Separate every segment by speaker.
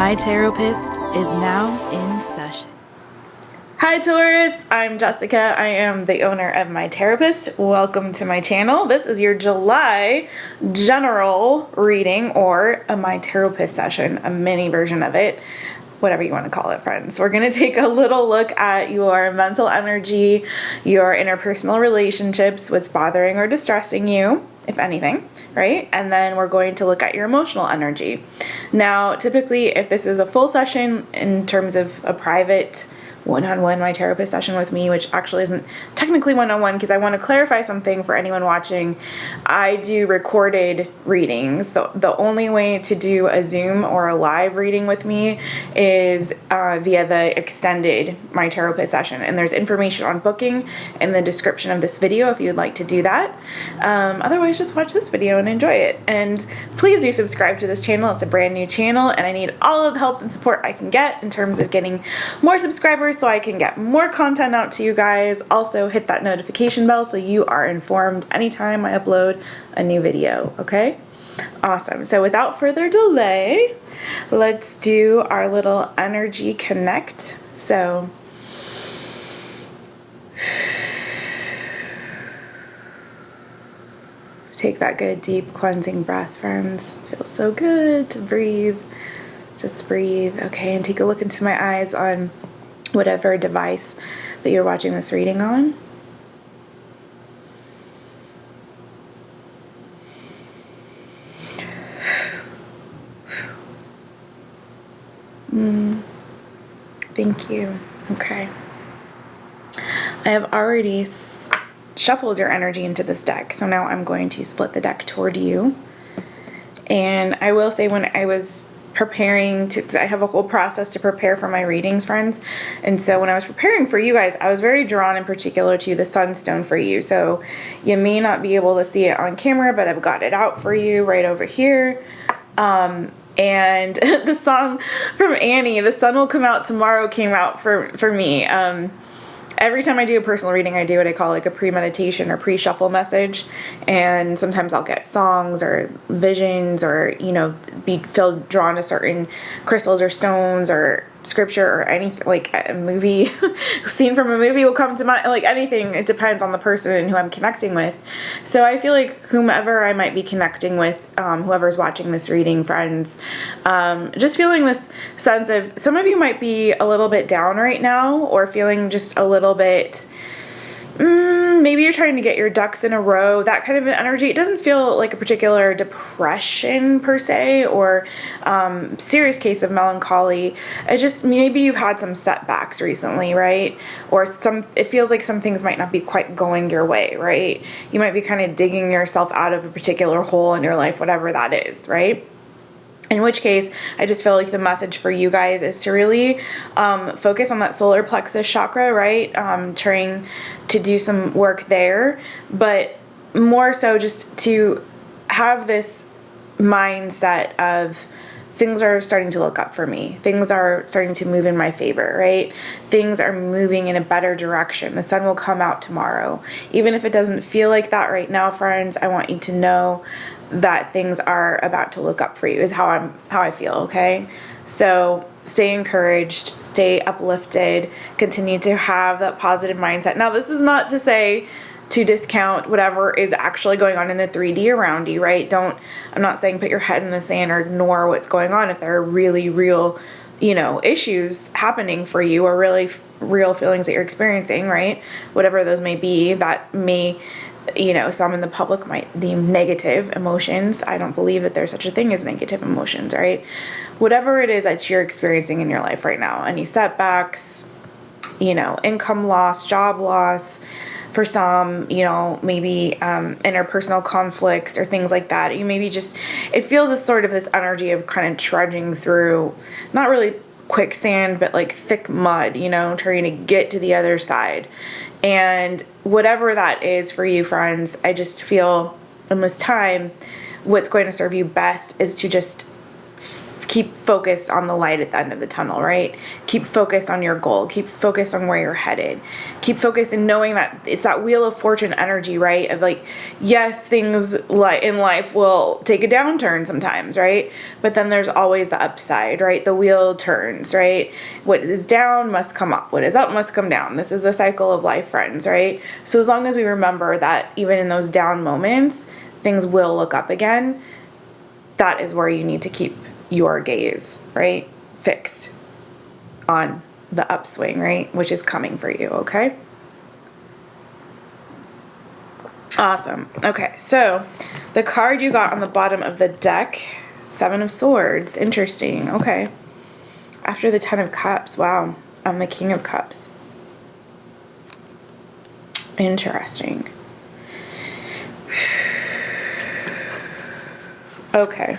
Speaker 1: My Taropist is now in session.
Speaker 2: Hi Taurus, I'm Jessica. I am the owner of My Taropist. Welcome to my channel. This is your July general reading, or a My Taropist session, a mini version of it, whatever you want to call it, friends. We're going to take a little look at your mental energy, your interpersonal relationships, what's bothering or distressing you, if anything, right? And then we're going to look at your emotional energy. Now, typically, if this is a full session in terms of a private one-on-one My Taropist session with me, which actually isn't technically one-on-one because I want to clarify something for anyone watching. I do recorded readings. The only way to do a Zoom or a live reading with me is via the extended My Taropist session, and there's information on booking in the description of this video if you'd like to do that. Otherwise, just watch this video and enjoy it. And please do subscribe to this channel. It's a brand new channel, and I need all of the help and support I can get in terms of getting more subscribers so I can get more content out to you guys. Also, hit that notification bell so you are informed anytime I upload a new video, okay? Awesome. So without further delay, let's do our little energy connect. So take that good deep cleansing breath, friends. Feels so good to breathe. Just breathe, okay? And take a look into my eyes on whatever device that you're watching this reading on. Thank you. Okay. I have already shuffled your energy into this deck, so now I'm going to split the deck toward you. And I will say, when I was preparing to, I have a whole process to prepare for my readings, friends, and so when I was preparing for you guys, I was very drawn in particular to the sunstone for you. So you may not be able to see it on camera, but I've got it out for you right over here. And the song from Annie, "The Sun Will Come Out Tomorrow," came out for me. Every time I do a personal reading, I do what I call like a pre-meditation or pre-shuffle message, and sometimes I'll get songs or visions, or, you know, feel drawn to certain crystals or stones or scripture or anything, like a movie scene from a movie will come to mind, like anything. It depends on the person who I'm connecting with. So I feel like whomever I might be connecting with, whoever's watching this reading, friends, just feeling this sense of, some of you might be a little bit down right now, or feeling just a little bit, maybe you're trying to get your ducks in a row, that kind of an energy. It doesn't feel like a particular depression per se, or serious case of melancholy. It just, maybe you've had some setbacks recently, right? Or it feels like some things might not be quite going your way, right? You might be kind of digging yourself out of a particular hole in your life, whatever that is, right? In which case, I just feel like the message for you guys is to really focus on that solar plexus chakra, right? Trying to do some work there, but more so just to have this mindset of, things are starting to look up for me. Things are starting to move in my favor, right? Things are moving in a better direction. The sun will come out tomorrow. Even if it doesn't feel like that right now, friends, I want you to know that things are about to look up for you, is how I feel, okay? So stay encouraged, stay uplifted, continue to have that positive mindset. Now, this is not to say to discount whatever is actually going on in the 3D around you, right? I'm not saying put your head in the sand or ignore what's going on if there are really real, you know, issues happening for you, or really real feelings that you're experiencing, right? Whatever those may be, that may, you know, some in the public might deem negative emotions. I don't believe that there's such a thing as negative emotions, right? Whatever it is that you're experiencing in your life right now, any setbacks, you know, income loss, job loss, for some, you know, maybe interpersonal conflicts or things like that. You maybe just, it feels as sort of this energy of kind of trudging through, not really quicksand, but like thick mud, you know, trying to get to the other side. And whatever that is for you, friends, I just feel in this time, what's going to serve you best is to just keep focused on the light at the end of the tunnel, right? Keep focused on your goal. Keep focused on where you're headed. Keep focused in knowing that it's that wheel of fortune energy, right? Of like, yes, things like in life will take a downturn sometimes, right? But then there's always the upside, right? The wheel turns, right? What is down must come up. What is up must come down. This is the cycle of life, friends, right? So as long as we remember that even in those down moments, things will look up again, that is where you need to keep your gaze, right? Fixed on the upswing, right? Which is coming for you, okay? Awesome. Okay, so the card you got on the bottom of the deck, Seven of Swords. Interesting. Okay. After the Ten of Cups. Wow. I'm the King of Cups. Interesting. Okay.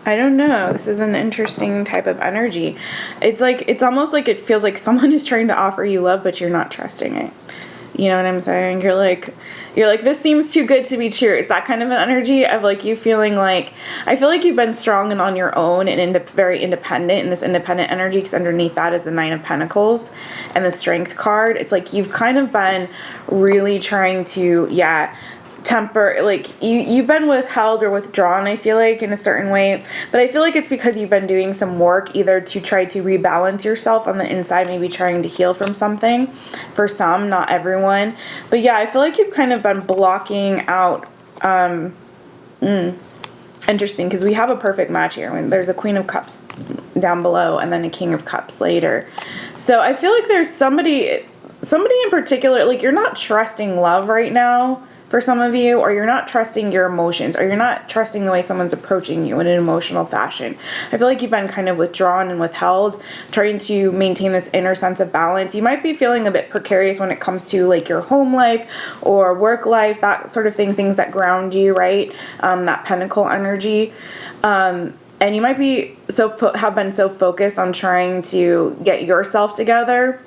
Speaker 2: I don't know. This is an interesting type of energy. It's almost like it feels like someone is trying to offer you love, but you're not trusting it. You know what I'm saying? You're like, this seems too good to be true. It's that kind of an energy of like you feeling like, I feel like you've been strong and on your own and very independent in this independent energy, because underneath that is the Nine of Pentacles and the Strength card. It's like you've kind of been really trying to, temper, like you've been withheld or withdrawn, I feel like, in a certain way, but I feel like it's because you've been doing some work either to try to rebalance yourself on the inside, maybe trying to heal from something. For some, not everyone, but yeah, I feel like you've kind of been blocking out. Interesting, because we have a perfect match here when there's a Queen of Cups down below and then a King of Cups later. So I feel like there's somebody in particular, like you're not trusting love right now for some of you, or you're not trusting your emotions, or you're not trusting the way someone's approaching you in an emotional fashion. I feel like you've been kind of withdrawn and withheld, trying to maintain this inner sense of balance. You might be feeling a bit precarious when it comes to like your home life or work life, that sort of thing, things that ground you, right? That Pentacle energy. And you might be have been so focused on trying to get yourself together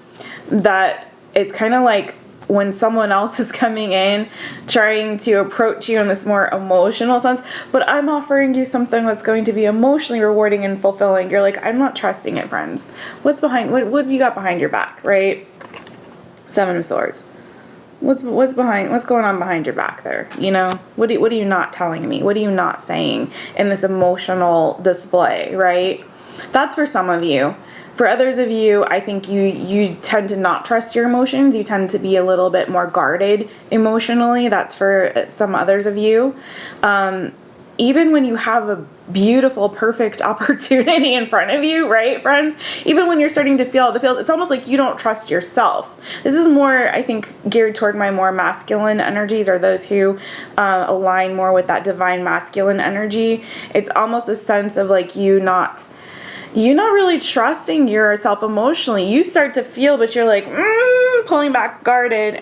Speaker 2: that it's kind of like when someone else is coming in trying to approach you in this more emotional sense, but I'm offering you something that's going to be emotionally rewarding and fulfilling, you're like, I'm not trusting it, friends. What's behind, what do you got behind your back, right? Seven of Swords. What's going on behind your back there? You know, what are you not telling me? What are you not saying in this emotional display, right? That's for some of you. For others of you, I think you tend to not trust your emotions. You tend to be a little bit more guarded emotionally. That's for some others of you. Even when you have a beautiful, perfect opportunity in front of you, right, friends? Even when you're starting to feel the feels, it's almost like you don't trust yourself. This is more, I think, geared toward my more masculine energies, or those who align more with that divine masculine energy. It's almost a sense of like you're not really trusting yourself emotionally. You start to feel, but you're like pulling back, guarded,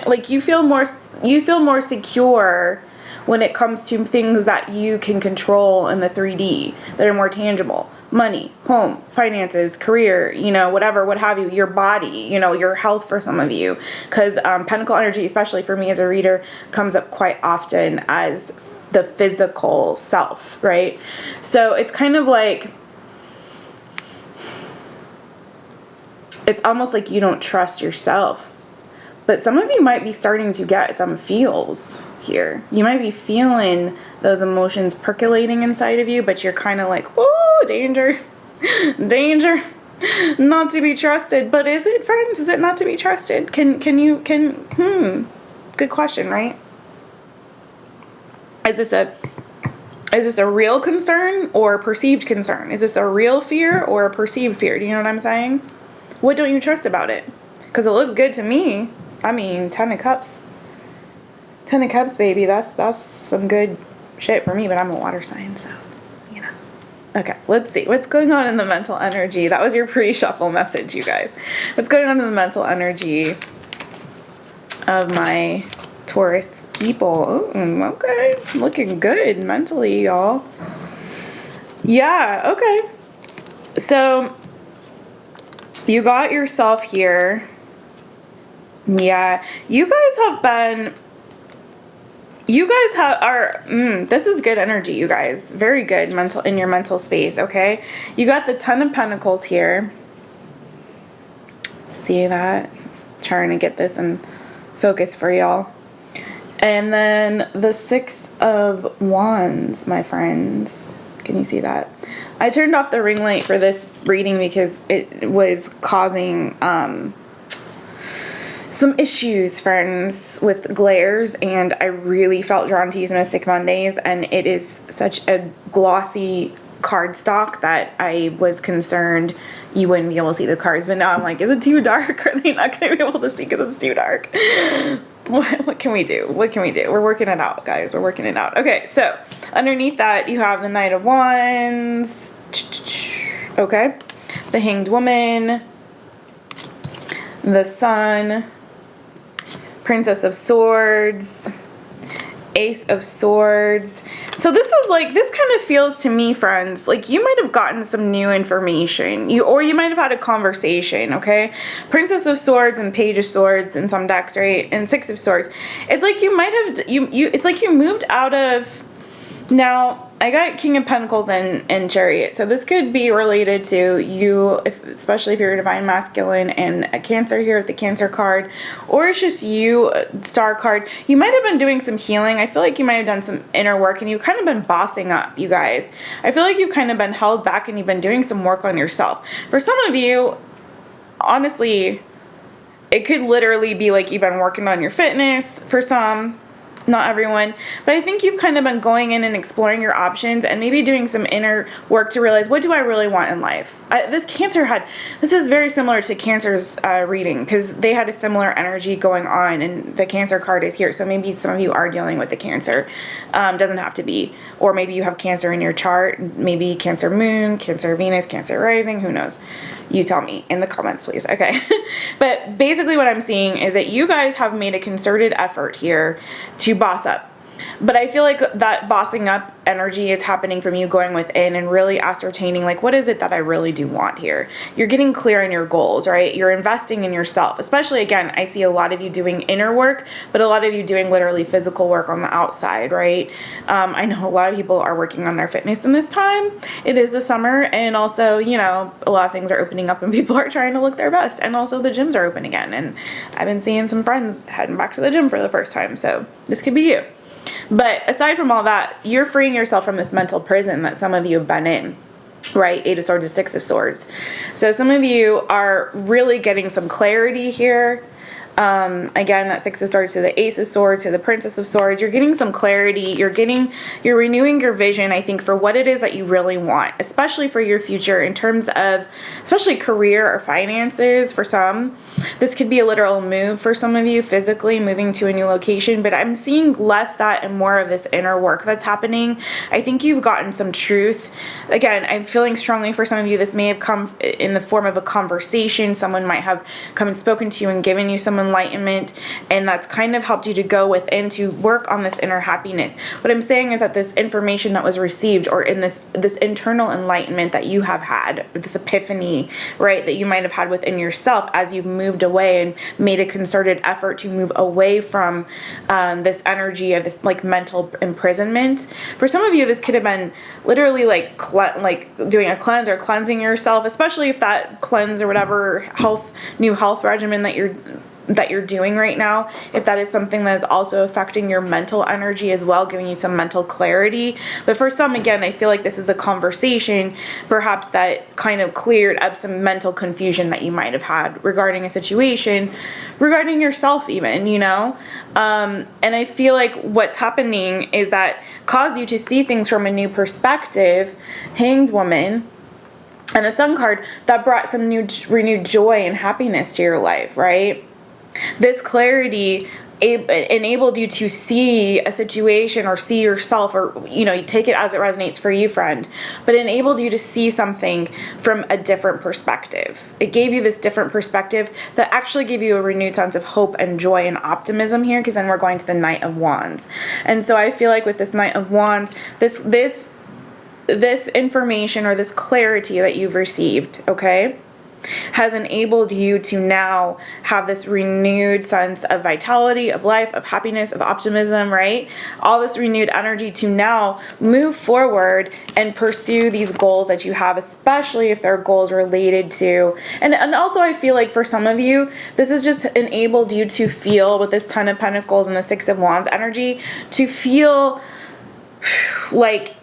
Speaker 2: like you feel more secure when it comes to things that you can control in the 3D that are more tangible. Money, home, finances, career, you know, whatever, what have you, your body, you know, your health for some of you. Because Pentacle energy, especially for me as a reader, comes up quite often as the physical self, right? So it's kind of like, it's almost like you don't trust yourself. But some of you might be starting to get some feels here. You might be feeling those emotions percolating inside of you, but you're kind of like, whoa, danger, danger, not to be trusted. But is it, friends? Is it not to be trusted? Good question, right? Is this a real concern or a perceived concern? Is this a real fear or a perceived fear? Do you know what I'm saying? What don't you trust about it? Because it looks good to me. I mean, 10 of Cups. 10 of Cups, baby. That's some good shit for me, but I'm a water sign, so, you know. Okay, let's see. What's going on in the mental energy? That was your pre-shuffle message, you guys. What's going on in the mental energy of my Taurus people? Ooh, okay. Looking good mentally, y'all. Yeah, okay. So you got yourself here. Yeah, you guys have been You guys this is good energy, you guys. Very good in your mental space, okay? You got the Ten of Pentacles here. See that? Trying to get this in focus for y'all. And then the Six of Wands, my friends. Can you see that? I turned off the ring light for this reading because it was causing some issues, friends, with glares, and I really felt drawn to use Mystic Mondays, and it is such a glossy cardstock that I was concerned you wouldn't be able to see the cards, but now I'm like, is it too dark? Are they not going to be able to see because it's too dark? What can we do? What can we do? We're working it out, guys. We're working it out. Okay, so underneath that, you have the Knight of Wands. Okay. The Hanged Woman. The Sun. Princess of Swords. Ace of Swords. So this is like, this kind of feels to me, friends, like you might have gotten some new information. Or you might have had a conversation, okay? Princess of Swords and Page of Swords in some decks, right? And Six of Swords. It's like you might have, it's like you moved out of, now, I got King of Pentacles and Chariot. So this could be related to you, especially if you're a Divine Masculine and a Cancer here with the Cancer card. Or it's just you, Star card. You might have been doing some healing. I feel like you might have done some inner work and you've kind of been bossing up, you guys. I feel like you've kind of been held back and you've been doing some work on yourself. For some of you, honestly, it could literally be like you've been working on your fitness for some. Not everyone, but I think you've kind of been going in and exploring your options and maybe doing some inner work to realize, what do I really want in life? This is very similar to Cancer's reading because they had a similar energy going on and the Cancer card is here. So maybe some of you are dealing with the Cancer. Doesn't have to be. Or maybe you have Cancer in your chart, maybe Cancer Moon, Cancer Venus, Cancer Rising, who knows? You tell me in the comments, please. Okay. But basically what I'm seeing is that you guys have made a concerted effort here to boss up. But I feel like that bossing up energy is happening from you going within and really ascertaining, like, what is it that I really do want here? You're getting clear on your goals, right? You're investing in yourself. Especially, again, I see a lot of you doing inner work, but a lot of you doing literally physical work on the outside, right? I know a lot of people are working on their fitness in this time. It is the summer, and also, you know, a lot of things are opening up and people are trying to look their best. And also the gyms are open again. And I've been seeing some friends heading back to the gym for the first time. So this could be you. But aside from all that, you're freeing yourself from this mental prison that some of you have been in, right? Eight of Swords to Six of Swords. So some of you are really getting some clarity here. Again, that Six of Swords to the Ace of Swords to the Princess of Swords. You're getting some clarity. You're renewing your vision, I think, for what it is that you really want, especially for your future in terms of, especially career or finances for some. This could be a literal move for some of you, physically moving to a new location, but I'm seeing less that and more of this inner work that's happening. I think you've gotten some truth. Again, I'm feeling strongly for some of you, this may have come in the form of a conversation. Someone might have come and spoken to you and given you some enlightenment, and that's kind of helped you to go within to work on this inner happiness. What I'm saying is that this information that was received, or in this internal enlightenment that you have had, this epiphany, right, that you might have had within yourself as you've moved away and made a concerted effort to move away from this energy of this like mental imprisonment. For some of you, this could have been literally like doing a cleanse or cleansing yourself, especially if that cleanse or whatever new health regimen that you're doing right now, if that is something that is also affecting your mental energy as well, giving you some mental clarity. But for some, again, I feel like this is a conversation perhaps that kind of cleared up some mental confusion that you might have had regarding a situation, regarding yourself even, you know? And I feel like what's happening is that caused you to see things from a new perspective. Hanged Woman and the Sun card, that brought some new renewed joy and happiness to your life, right? This clarity enabled you to see a situation or see yourself, or, you know, you take it as it resonates for you, friend, but it enabled you to see something from a different perspective. It gave you this different perspective that actually gave you a renewed sense of hope and joy and optimism here, because then we're going to the Knight of Wands. And so I feel like with this Knight of Wands, this information or this clarity that you've received, okay, has enabled you to now have this renewed sense of vitality, of life, of happiness, of optimism, right? All this renewed energy to now move forward and pursue these goals that you have, especially if they're goals related to, and also I feel like for some of you, this has just enabled you to feel with this Ten of Pentacles and the Six of Wands energy, to feel like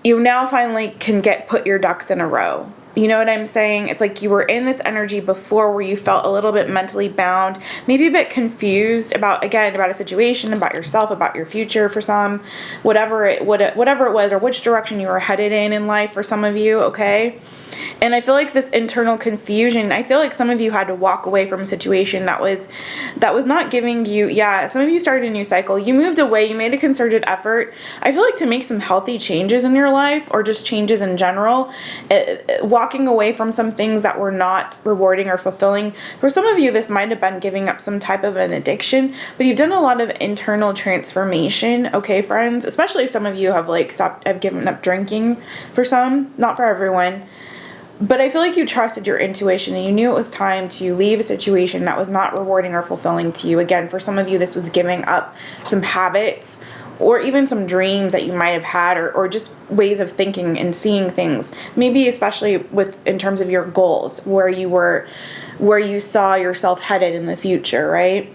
Speaker 2: you now finally can put your ducks in a row. You know what I'm saying? It's like you were in this energy before where you felt a little bit mentally bound, maybe a bit confused about a situation, about yourself, about your future for some, whatever it was, or which direction you were headed in life for some of you, okay? And I feel like this internal confusion, I feel like some of you had to walk away from a situation that was not giving you, some of you started a new cycle. You moved away, you made a concerted effort, I feel like, to make some healthy changes in your life, or just changes in general, walking away from some things that were not rewarding or fulfilling. For some of you, this might have been giving up some type of an addiction, but you've done a lot of internal transformation, okay, friends? Especially if some of you have given up drinking. For some, not for everyone. But I feel like you trusted your intuition and you knew it was time to leave a situation that was not rewarding or fulfilling to you. Again, for some of you, this was giving up some habits or even some dreams that you might have had, or just ways of thinking and seeing things. Maybe especially in terms of your goals, where you saw yourself headed in the future, right?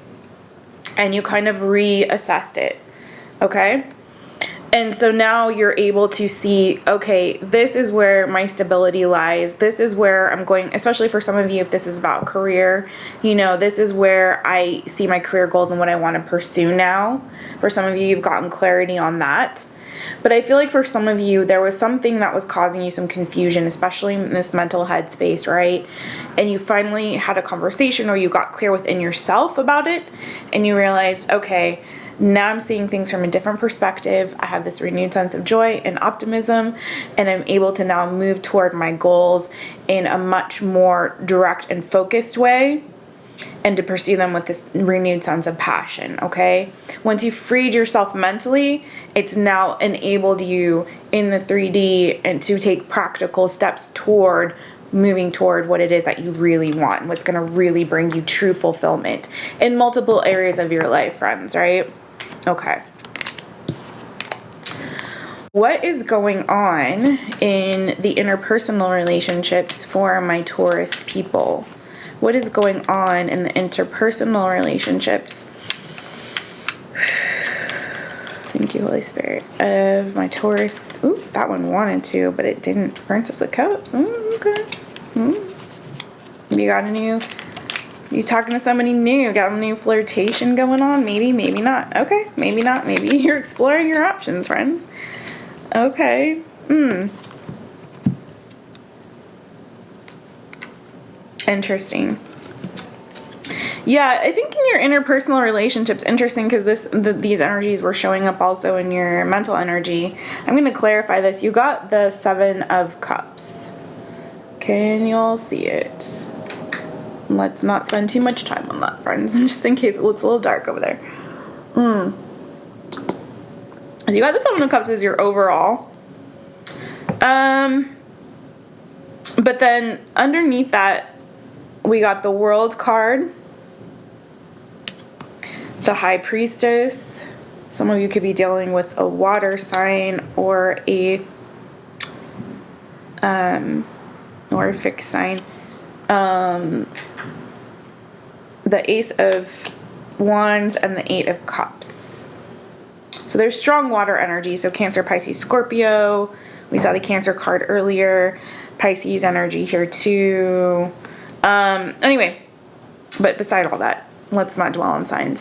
Speaker 2: And you kind of reassessed it, okay? And so now you're able to see, okay, this is where my stability lies. This is where I'm going, especially for some of you, if this is about career, this is where I see my career goals and what I want to pursue now. For some of you, you've gotten clarity on that. But I feel like for some of you, there was something that was causing you some confusion, especially in this mental headspace, right? And you finally had a conversation, or you got clear within yourself about it, and you realized, okay, now I'm seeing things from a different perspective. I have this renewed sense of joy and optimism, and I'm able to now move toward my goals in a much more direct and focused way, and to pursue them with this renewed sense of passion, okay? Once you've freed yourself mentally, it's now enabled you in the 3D and to take practical steps toward moving toward what it is that you really want, what's going to really bring you true fulfillment in multiple areas of your life, friends, right? Okay. What is going on in the interpersonal relationships for my Taurus people? What is going on in the interpersonal relationships? Thank you, Holy Spirit, of my Taurus. Ooh, that one wanted to, but it didn't. Princess of Cups. Okay. You talking to somebody new? Got a new flirtation going on? Maybe, maybe not. Okay, maybe not. Maybe you're exploring your options, friends. Okay. Interesting. Yeah, I think in your interpersonal relationships, interesting, because these energies were showing up also in your mental energy. I'm going to clarify this. You got the Seven of Cups. Can y'all see it? Let's not spend too much time on that, friends, just in case it looks a little dark over there. So you got the Seven of Cups as your overall. But then underneath that, we got the World card, the High Priestess. Some of you could be dealing with a water sign or a fixed sign. The Ace of Wands and the Eight of Cups. So there's strong water energy. So Cancer, Pisces, Scorpio. We saw the Cancer card earlier. Pisces energy here too. Anyway, but beside all that, let's not dwell on signs.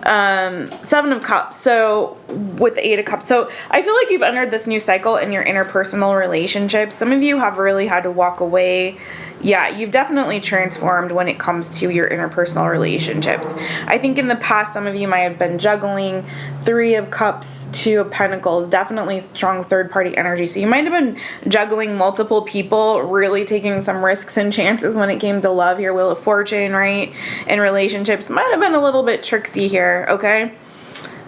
Speaker 2: Seven of Cups. So with the Eight of Cups. So I feel like you've entered this new cycle in your interpersonal relationships. Some of you have really had to walk away. Yeah, you've definitely transformed when it comes to your interpersonal relationships. I think in the past, some of you might have been juggling Three of Cups, Two of Pentacles, definitely strong third-party energy. So you might have been juggling multiple people, really taking some risks and chances when it came to love, your Wheel of Fortune, right? And relationships might have been a little bit tricksy here, okay?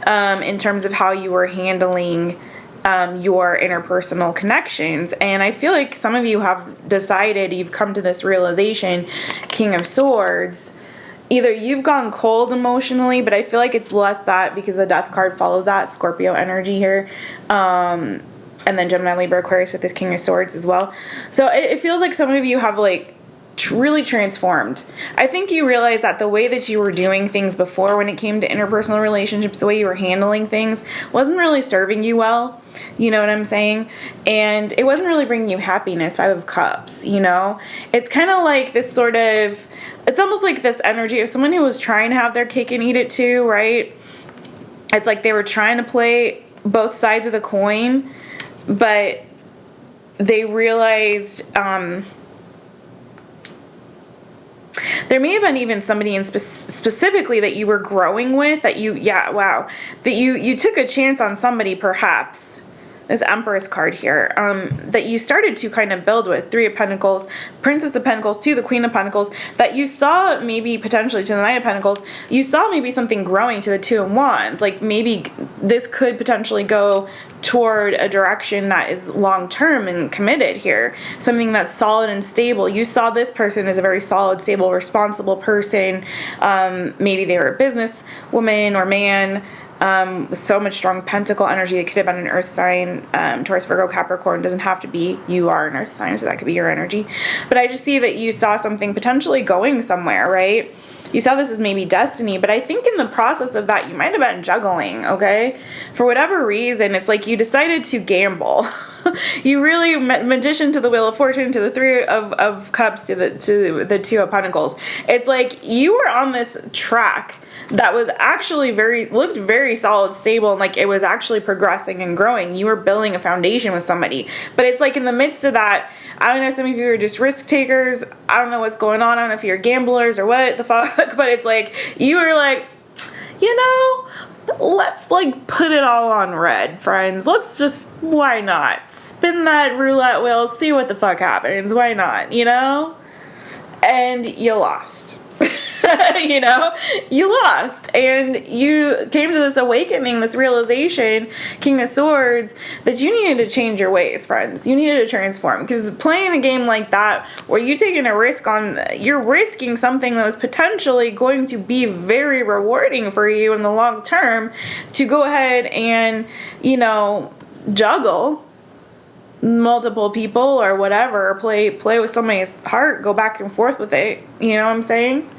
Speaker 2: In terms of how you were handling your interpersonal connections. And I feel like some of you have decided, you've come to this realization, King of Swords, either you've gone cold emotionally, but I feel like it's less that because the Death card follows that, Scorpio energy here. And then Gemini, Libra, Aquarius with this King of Swords as well. So it feels like some of you have like really transformed. I think you realize that the way that you were doing things before when it came to interpersonal relationships, the way you were handling things wasn't really serving you well. You know what I'm saying? And it wasn't really bringing you happiness. 5 of Cups, you know? It's kind of like this sort of, it's almost like this energy of someone who was trying to have their cake and eat it too, right? It's like they were trying to play both sides of the coin, but they realized, there may have been even somebody in specifically that you were growing with, that you took a chance on somebody, perhaps, this Empress card here, that you started to kind of build with. 3 of Pentacles, Princess of Pentacles to the Queen of Pentacles, that you saw maybe potentially to the Knight of Pentacles, you saw maybe something growing to the 2 of Wands, like maybe this could potentially go toward a direction that is long-term and committed here, something that's solid and stable. You saw this person as a very solid, stable, responsible person. Maybe they were a business woman or man, with so much strong pentacle energy. It could have been an earth sign, Taurus, Virgo, Capricorn. Doesn't have to be. You are an earth sign, so that could be your energy. But I just see that you saw something potentially going somewhere, right? You saw this as maybe destiny, but I think in the process of that, you might have been juggling, okay? For whatever reason, it's like you decided to gamble. You really, magician to the Wheel of Fortune, to the 3 of Cups, to the 2 of Pentacles. It's like you were on this track that was actually looked very solid, stable, and like it was actually progressing and growing. You were building a foundation with somebody. But it's like in the midst of that, I don't know, some of you are just risk takers. I don't know what's going on. I don't know if you're gamblers or what the fuck, but it's like, you were like, you know, let's like put it all on red, friends. Let's just, why not? Spin that roulette wheel, see what the fuck happens. Why not, you know? And you lost. You know, you lost, and you came to this awakening, this realization, King of Swords, that you needed to change your ways, friends. You needed to transform, because playing a game like that, where you're taking a risk you're risking something that was potentially going to be very rewarding for you in the long term, to go ahead and, you know, juggle multiple people or whatever, or play with somebody's heart, go back and forth with it, you know what I'm saying?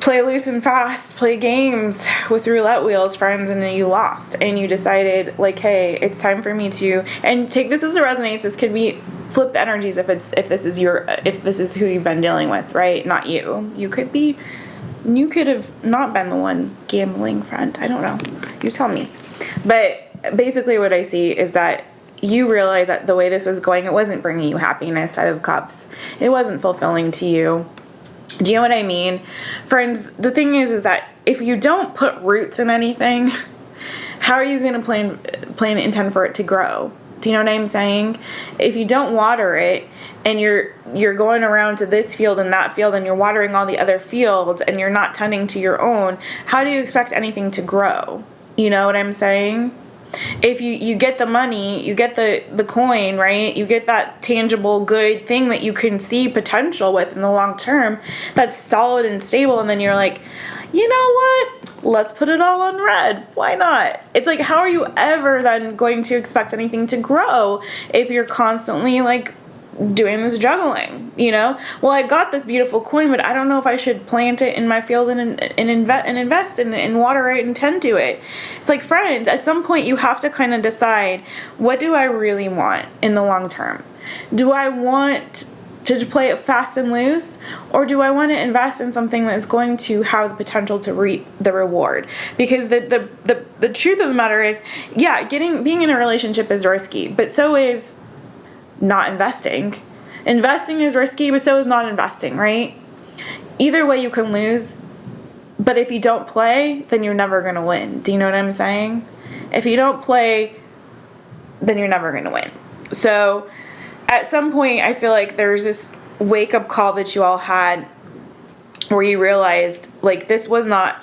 Speaker 2: Play loose and fast, play games with roulette wheels, friends, and then you lost, and you decided, like, hey, it's time for me to, and take this as it resonates. This could be, flip the energies if this is who you've been dealing with, right? Not you. You could have not been the one gambling, friend. I don't know. You tell me. But basically what I see is that you realize that the way this was going, it wasn't bringing you happiness, 5 of Cups. It wasn't fulfilling to you. Do you know what I mean? Friends, the thing is that if you don't put roots in anything, how are you going to plan and intend for it to grow? Do you know what I'm saying? If you don't water it, and you're going around to this field and that field, and you're watering all the other fields, and you're not tending to your own, how do you expect anything to grow? You know what I'm saying? If you get the money, you get the coin, right? You get that tangible good thing that you can see potential with in the long term, that's solid and stable, and then you're like, you know what? Let's put it all on red. Why not? It's like, how are you ever then going to expect anything to grow if you're constantly like doing this juggling, you know? Well, I got this beautiful coin, but I don't know if I should plant it in my field and invest and water it and tend to it. It's like, friends, at some point you have to kind of decide, what do I really want in the long term? Do I want to play it fast and loose, or do I want to invest in something that is going to have the potential to reap the reward? Because the truth of the matter is, yeah, being in a relationship is risky, but so is not investing. Investing is risky, but so is not investing, right? Either way you can lose, but if you don't play, then you're never going to win. Do you know what I'm saying? If you don't play, then you're never going to win. So at some point, I feel like there's this wake-up call that you all had where you realized, like, this was not,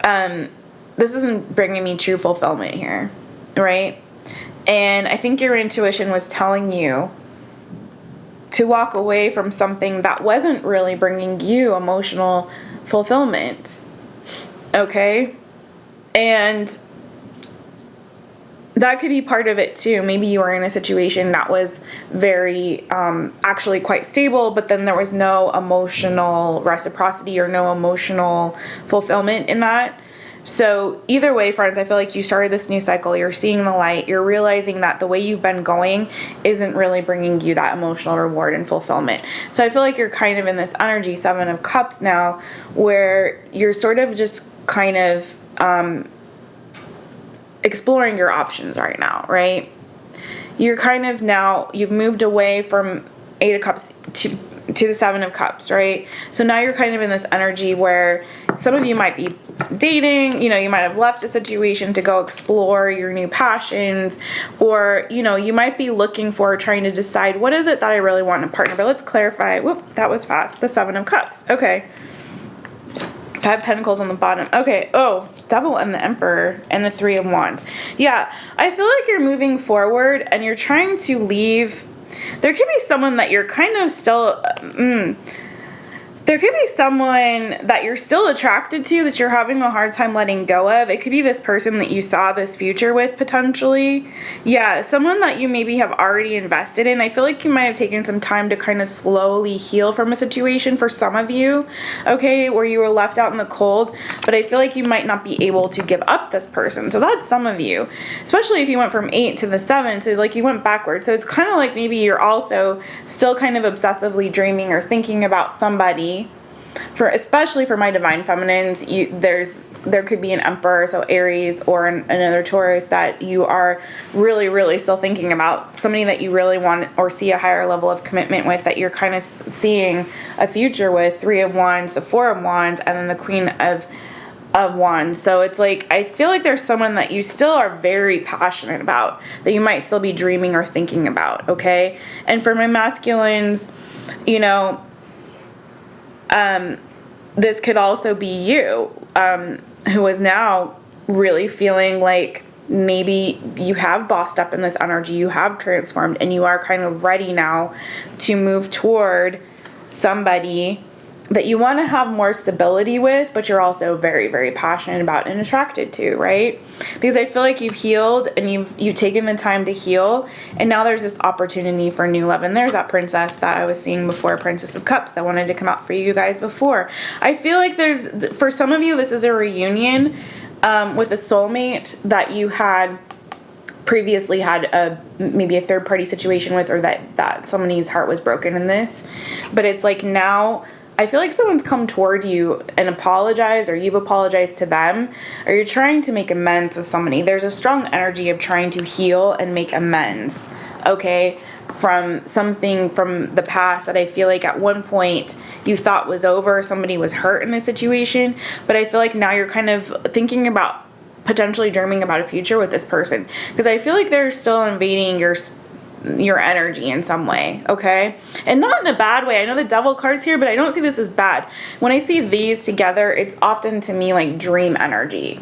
Speaker 2: this isn't bringing me true fulfillment here. right? And I think your intuition was telling you to walk away from something that wasn't really bringing you emotional fulfillment. Okay? And that could be part of it too. Maybe you were in a situation that was very, actually quite stable, but then there was no emotional reciprocity or no emotional fulfillment in that. So either way, friends, I feel like you started this new cycle. You're seeing the light. You're realizing that the way you've been going isn't really bringing you that emotional reward and fulfillment. So I feel like you're kind of in this energy, 7 of Cups now, where you're sort of just kind of exploring your options right now, right? You're kind of now, you've moved away from 8 of Cups to the 7 of Cups, right? So now you're kind of in this energy where some of you might be dating, you might have left a situation to go explore your new passions, or, you might be looking for, trying to decide, what is it that I really want in a partner? But let's clarify. Whoop, that was fast. The 7 of Cups. Okay. 5 Pentacles on the bottom. Okay. Oh, Devil and the Emperor and the 3 of Wands. Yeah. I feel like you're moving forward and you're trying to leave. There could be someone that you're kind of still, there could be someone that you're still attracted to that you're having a hard time letting go of. It could be this person that you saw this future with potentially. Yeah, someone that you maybe have already invested in. I feel like you might have taken some time to kind of slowly heal from a situation for some of you, okay, where you were left out in the cold. But I feel like you might not be able to give up this person. So that's some of you, especially if you went from 8 to the 7, so like you went backwards. So it's kind of like maybe you're also still kind of obsessively dreaming or thinking about somebody. Especially for my divine feminines, there could be an Emperor, so Aries, or another Taurus that you are really, really still thinking about. Somebody that you really want or see a higher level of commitment with, that you're kind of seeing a future with. 3 of Wands, the 4 of Wands, and then the Queen of Wands. So it's like, I feel like there's someone that you still are very passionate about, that you might still be dreaming or thinking about, okay? And for my masculines, this could also be you, who is now really feeling like maybe you have bossed up in this energy, you have transformed, and you are kind of ready now to move toward somebody that you want to have more stability with, but you're also very, very passionate about and attracted to, right? Because I feel like you've healed and you've taken the time to heal, and now there's this opportunity for new love. And there's that princess that I was seeing before, Princess of Cups, that wanted to come out for you guys before. I feel like for some of you, this is a reunion with a soulmate that you had previously had maybe a third-party situation with, or that somebody's heart was broken in this. But it's like now, I feel like someone's come toward you and apologized, or you've apologized to them, or you're trying to make amends with somebody. There's a strong energy of trying to heal and make amends, okay, from something from the past that I feel like at one point you thought was over. Somebody was hurt in a situation, but I feel like now you're kind of thinking about potentially dreaming about a future with this person, because I feel like they're still invading your energy in some way, okay? And not in a bad way. I know the Devil card's here, but I don't see this as bad. When I see these together, it's often to me like dream energy.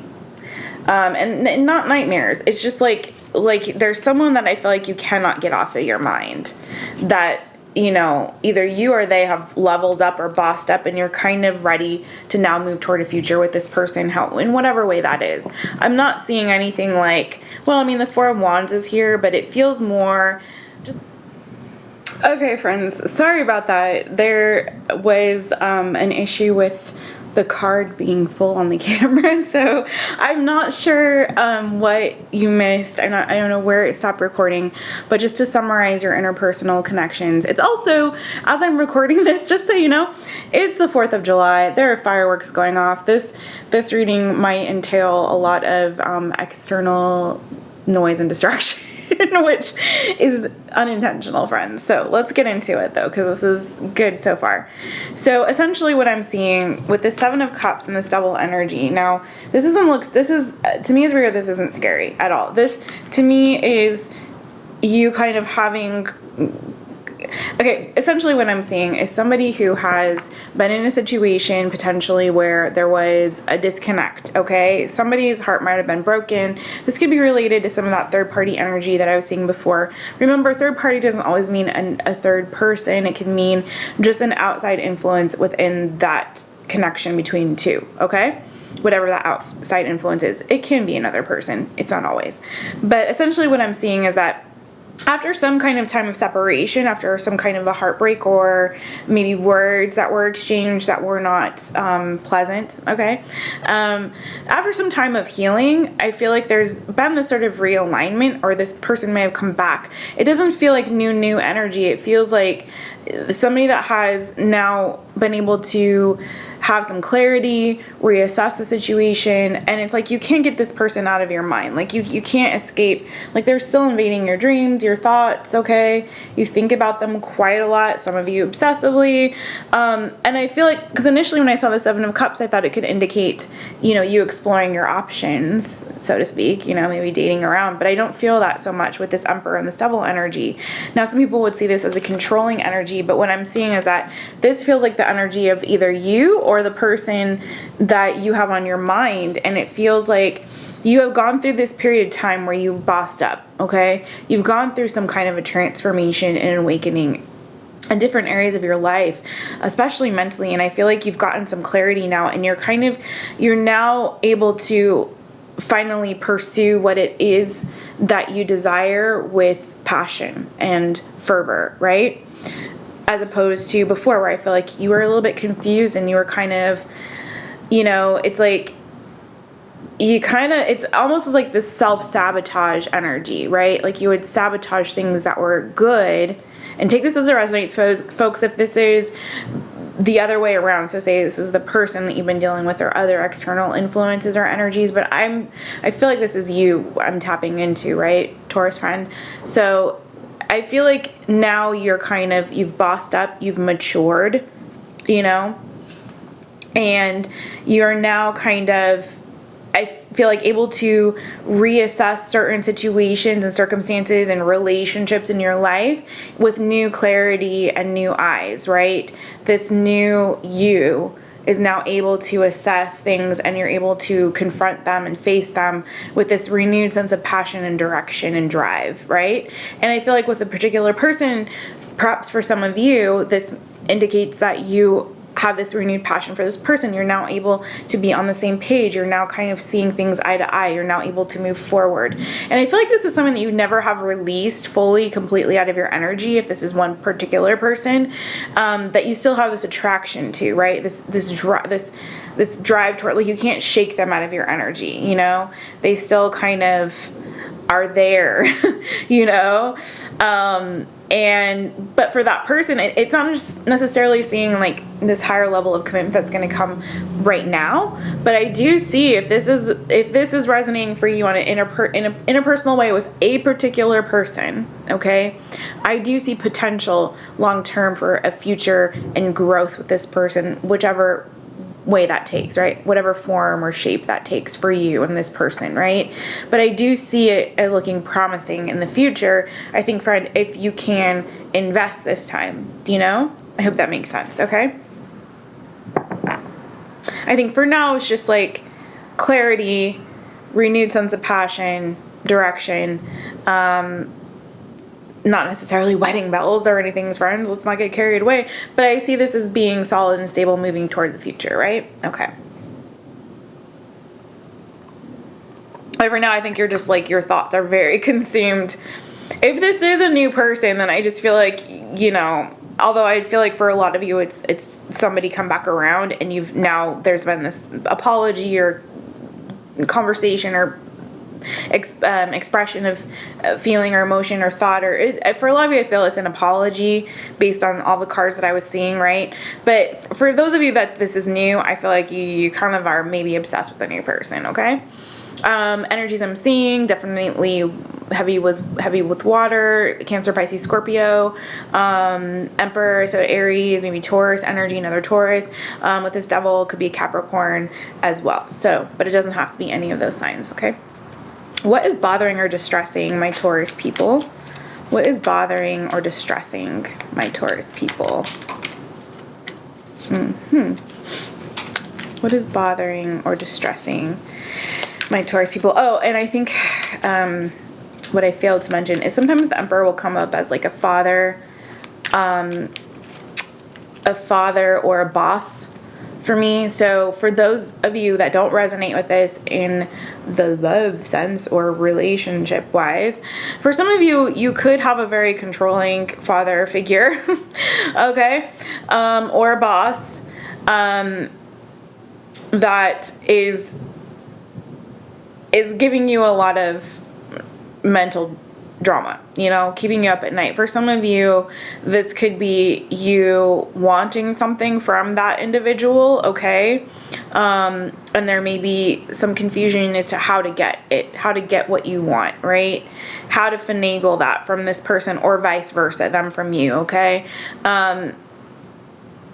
Speaker 2: And not nightmares. It's just like there's someone that I feel like you cannot get off of your mind, that either you or they have leveled up or bossed up, and you're kind of ready to now move toward a future with this person, in whatever way that is. I'm not seeing anything like, well, I mean, the 4 of Wands is here, but it feels more just... Okay, friends, sorry about that. There was an issue with the card being full on the camera, so I'm not sure what you missed. I don't know where it stopped recording, but just to summarize your interpersonal connections, it's also, as I'm recording this, just so you know, it's the 4th of July. There are fireworks going off. This reading might entail a lot of external noise and distraction, which is unintentional, friends. So let's get into it though, because this is good so far. So essentially what I'm seeing with the 7 of Cups and this double energy, now this is, to me, is weird. This isn't scary at all. This to me is you kind of having, Okay, essentially what I'm seeing is somebody who has been in a situation potentially where there was a disconnect, okay? Somebody's heart might have been broken. This could be related to some of that third-party energy that I was seeing before. Remember, third party doesn't always mean a third person. It can mean just an outside influence within that connection between two, okay? Whatever that outside influence is. It can be another person. It's not always. But essentially what I'm seeing is that after some kind of time of separation, after some kind of a heartbreak, or maybe words that were exchanged that were not pleasant, okay? After some time of healing, I feel like there's been this sort of realignment, or this person may have come back. It doesn't feel like new energy. It feels like somebody that has now been able to have some clarity, reassess the situation, and it's like you can't get this person out of your mind. Like you can't escape. Like they're still invading your dreams, your thoughts, okay? You think about them quite a lot, some of you obsessively. And I feel like, because initially when I saw the Seven of Cups, I thought it could indicate, you know, you exploring your options, so to speak, you know, maybe dating around, but I don't feel that so much with this Emperor and this Devil energy. Now, some people would see this as a controlling energy, but what I'm seeing is that this feels like the energy of either you or the person that you have on your mind, and it feels like you have gone through this period of time where you bossed up, okay? You've gone through some kind of a transformation and awakening in different areas of your life, especially mentally, and I feel like you've gotten some clarity now, and you're now able to finally pursue what it is that you desire with passion and fervor, right? As opposed to before, where I feel like you were a little bit confused and you were kind of, you know, it's like it's almost like this self-sabotage energy, right? Like you would sabotage things that were good. And take this as it resonates, folks. If this is the other way around, so say this is the person that you've been dealing with, or other external influences or energies, but I feel like this is you I'm tapping into, right, Taurus friend? So I feel like now you've bossed up, you've matured, you know, and you're now kind of, I feel like, able to reassess certain situations and circumstances and relationships in your life with new clarity and new eyes, right? This new you is now able to assess things, and you're able to confront them and face them with this renewed sense of passion and direction and drive, right? And I feel like with a particular person, perhaps for some of you, this indicates that you have this renewed passion for this person. You're now able to be on the same page. You're now kind of seeing things eye to eye. You're now able to move forward. And I feel like this is something that you never have released fully, completely out of your energy. If this is one particular person, that you still have this attraction to, right? This drive toward, like, you can't shake them out of your energy, you know? They still kind of are there, you know? But for that person, it's not just necessarily seeing like this higher level of commitment that's going to come right now. But I do see, if this is resonating for you on an interpersonal way with a particular person, okay, I do see potential long term for a future and growth with this person, whichever way that takes, right? Whatever form or shape that takes for you and this person, right? But I do see it as looking promising in the future. I think, friend, if you can invest this time, do you know? I hope that makes sense, okay? I think for now, it's just like clarity, renewed sense of passion, direction, not necessarily wedding bells or anything, friends. Let's not get carried away. But I see this as being solid and stable, moving toward the future, right? Okay. However, now I think you're just like, your thoughts are very consumed. If this is a new person, then I just feel like, you know, although I feel like for a lot of you, it's somebody come back around, and there's been this apology or conversation or expression of feeling or emotion or thought, for a lot of you, I feel it's an apology based on all the cards that I was seeing, right? But for those of you that this is new, I feel like you kind of are maybe obsessed with a new person, okay? Energies I'm seeing, definitely heavy with water, Cancer, Pisces, Scorpio, Emperor, so Aries, maybe Taurus energy, another Taurus. With this Devil, could be Capricorn as well. So, but it doesn't have to be any of those signs, okay? What is bothering or distressing my Taurus people What is bothering or distressing my Taurus people? What is bothering or distressing my Taurus people? Oh, and I think what I failed to mention is sometimes the Emperor will come up as like a father or a boss for me. So for those of you that don't resonate with this in the love sense or relationship wise, for some of you, you could have a very controlling father figure, okay, or a boss that is giving you a lot of mental drama, you know, keeping you up at night. For some of you, this could be you wanting something from that individual, okay? And there may be some confusion as to how to get what you want, right? How to finagle that from this person or vice versa, them from you, okay?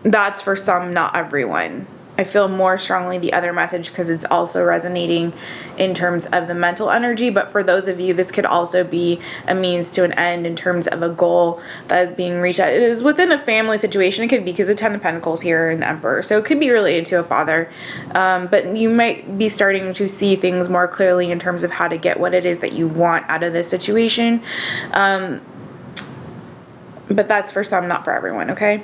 Speaker 2: That's for some, not everyone. I feel more strongly the other message because it's also resonating in terms of the mental energy. But for those of you, this could also be a means to an end in terms of a goal that is being reached at. It is within a family situation. It could be because the 10 of Pentacles here in the Emperor. So it could be related to a father. But you might be starting to see things more clearly in terms of how to get what it is that you want out of this situation. But that's for some, not for everyone, okay?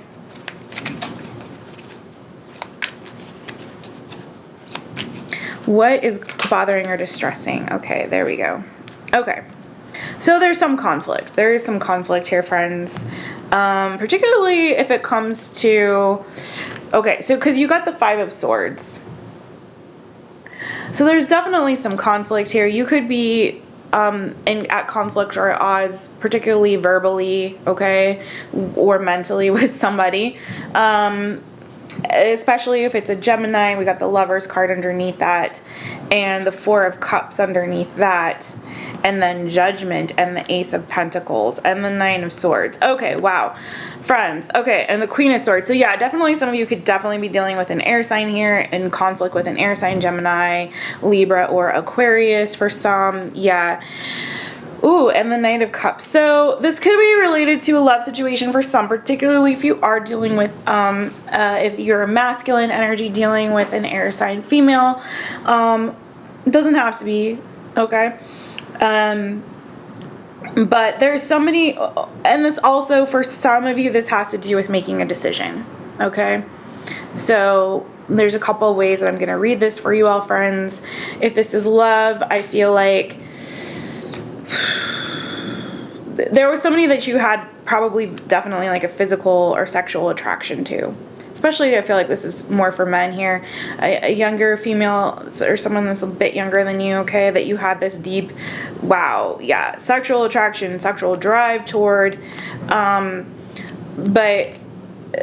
Speaker 2: What is bothering or distressing? Okay, there we go. Okay, so there's some conflict. There is some conflict here, friends. Particularly if it comes to... Okay, so because you got the 5 of Swords. So there's definitely some conflict here. You could be at conflict or at odds, particularly verbally, okay, or mentally with somebody. Especially if it's a Gemini. We got the Lovers card underneath that and the 4 of Cups underneath that, and then Judgment and the Ace of Pentacles and the 9 of Swords. Okay, wow, friends. Okay, and the Queen of Swords. So yeah, definitely some of you could definitely be dealing with an air sign here, in conflict with an air sign, Gemini, Libra, or Aquarius for some. Yeah. Ooh, and the Knight of Cups. So this could be related to a love situation for some, particularly if you are dealing with, if you're a masculine energy dealing with an air sign female. It doesn't have to be, okay? But there's somebody, and this also, for some of you, this has to do with making a decision, okay? So there's a couple of ways that I'm going to read this for you all, friends. If this is love, I feel like there was somebody that you had probably definitely like a physical or sexual attraction to. Especially, I feel like this is more for men here. A younger female or someone that's a bit younger than you, okay, that you had this deep, wow, yeah, sexual attraction, sexual drive toward. But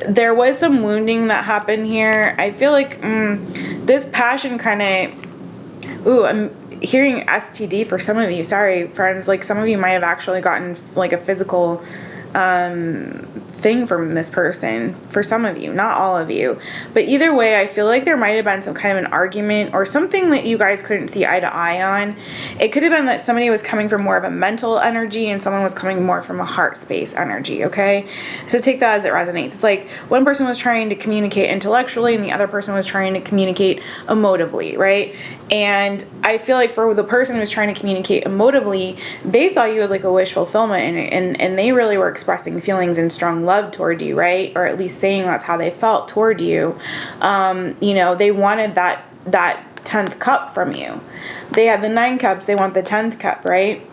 Speaker 2: there was some wounding that happened here. I feel like this passion kind of, ooh, I'm hearing STD for some of you. Sorry, friends. Like, some of you might have actually gotten like a physical thing from this person. For some of you, not all of you. But either way, I feel like there might have been some kind of an argument or something that you guys couldn't see eye to eye on. It could have been that somebody was coming from more of a mental energy and someone was coming more from a heart space energy, okay? So take that as it resonates. It's like one person was trying to communicate intellectually and the other person was trying to communicate emotively, right? And I feel like for the person who was trying to communicate emotively, they saw you as like a wish fulfillment, and they really were expressing feelings and strong love toward you, right? Or at least saying that's how they felt toward you. You know, they wanted that 10th cup from you. They had the 9 cups, they want the 10th cup, right?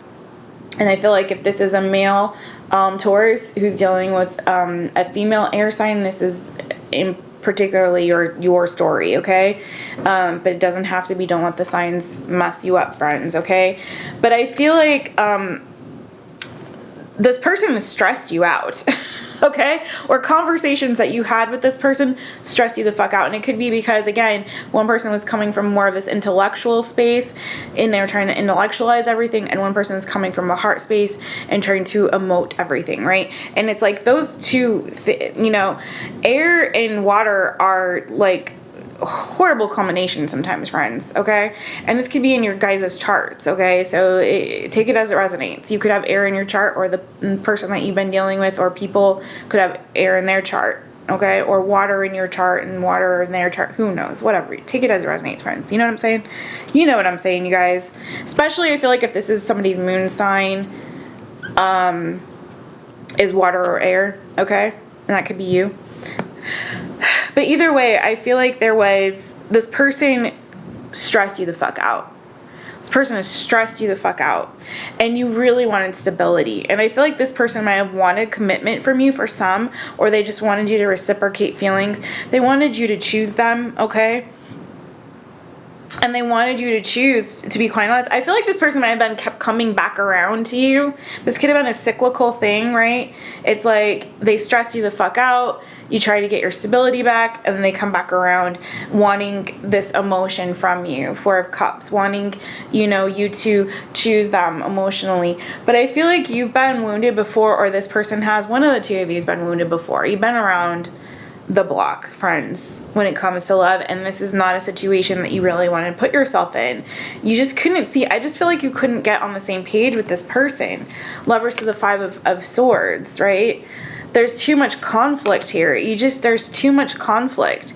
Speaker 2: And I feel like if this is a male Taurus who's dealing with a female air sign, this is particularly your story, okay? But it doesn't have to be. Don't let the signs mess you up, friends, okay? But I feel like this person has stressed you out, okay? Or conversations that you had with this person stressed you the fuck out. And it could be because, again, one person was coming from more of this intellectual space and they were trying to intellectualize everything, and one person is coming from a heart space and trying to emote everything, right? And it's like those two, you know, air and water are like horrible combination sometimes, friends, okay? And this could be in your guys' charts, okay? So take it as it resonates. You could have air in your chart, or the person that you've been dealing with or people could have air in their chart, okay? Or water in your chart and water in their chart. Who knows? Whatever. Take it as it resonates, friends. You know what I'm saying? You know what I'm saying, you guys. Especially, I feel like if this is somebody's moon sign, is water or air, okay? And that could be you. But either way, I feel like this person stressed you the fuck out. This person has stressed you the fuck out. And you really wanted stability. And I feel like this person might have wanted commitment from you for some, or they just wanted you to reciprocate feelings. They wanted you to choose them, okay? And they wanted you to choose, to be quite honest. I feel like this person might have kept coming back around to you. This could have been a cyclical thing, right? It's like they stressed you the fuck out. You try to get your stability back, and then they come back around wanting this emotion from you. Four of Cups, wanting, you to choose them emotionally. But I feel like you've been wounded before, or this person has. One of the two of you has been wounded before. You've been around the block, friends, when it comes to love, and this is not a situation that you really want to put yourself in. You just couldn't see. I just feel like you couldn't get on the same page with this person. Lovers to the Five of Swords, right? There's too much conflict here. There's too much conflict,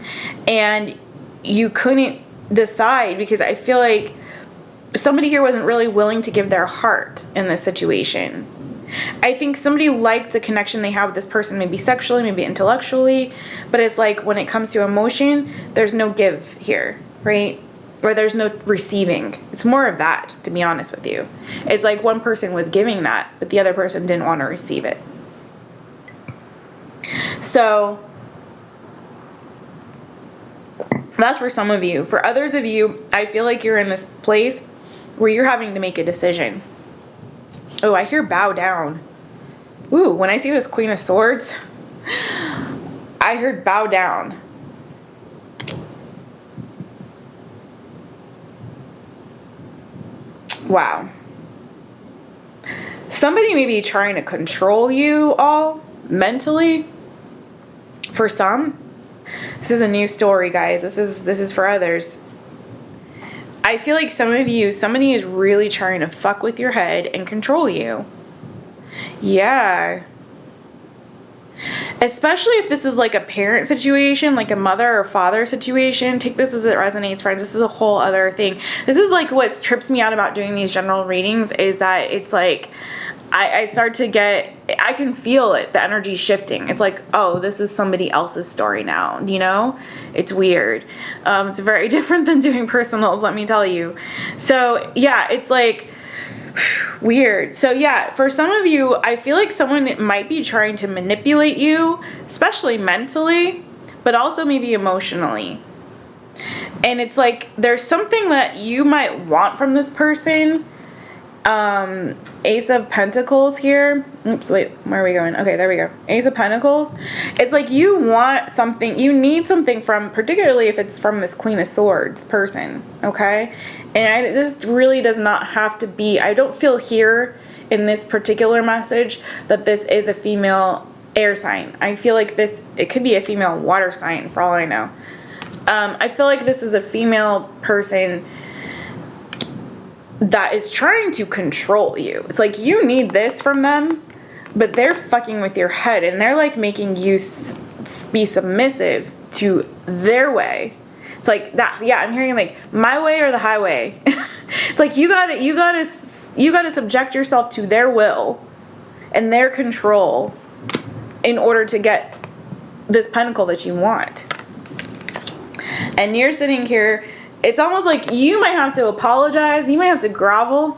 Speaker 2: and you couldn't decide, because I feel like somebody here wasn't really willing to give their heart in this situation. I think somebody liked the connection they have with this person, maybe sexually, maybe intellectually, but it's like when it comes to emotion, there's no give here, right? Or there's no receiving. It's more of that, to be honest with you. It's like one person was giving that, but the other person didn't want to receive it. So that's for some of you. For others of you, I feel like you're in this place where you're having to make a decision. Oh, I hear bow down. Ooh, when I see this Queen of Swords, I heard bow down. Wow. Somebody may be trying to control you all mentally. For some, this is a new story, guys. This is for others. I feel like some of you, somebody is really trying to fuck with your head and control you. Yeah. Especially if this is like a parent situation, like a mother or father situation. Take this as it resonates, friends. This is a whole other thing. This is like what trips me out about doing these general readings, is that it's like I start to get, I can feel it, the energy shifting. It's like, oh, this is somebody else's story now, It's weird. It's very different than doing personals, let me tell you. So, yeah, it's like weird. So, yeah, for some of you, I feel like someone might be trying to manipulate you, especially mentally, but also maybe emotionally. And it's like there's something that you might want from this person. Ace of Pentacles here. Oops, wait, where are we going? Okay, there we go. Ace of Pentacles. It's like you want something, you need something from, particularly if it's from this Queen of Swords person, okay? And this really does not have to be, I don't feel here in this particular message that this is a female air sign. I feel like it could be a female water sign for all I know. I feel like this is a female person that is trying to control you. It's like you need this from them, but they're fucking with your head, and they're like making you be submissive to their way. It's like that. Yeah, I'm hearing like my way or the highway. It's like you gotta subject yourself to their will and their control in order to get this pentacle that you want. And you're sitting here. It's almost like you might have to apologize. You might have to grovel.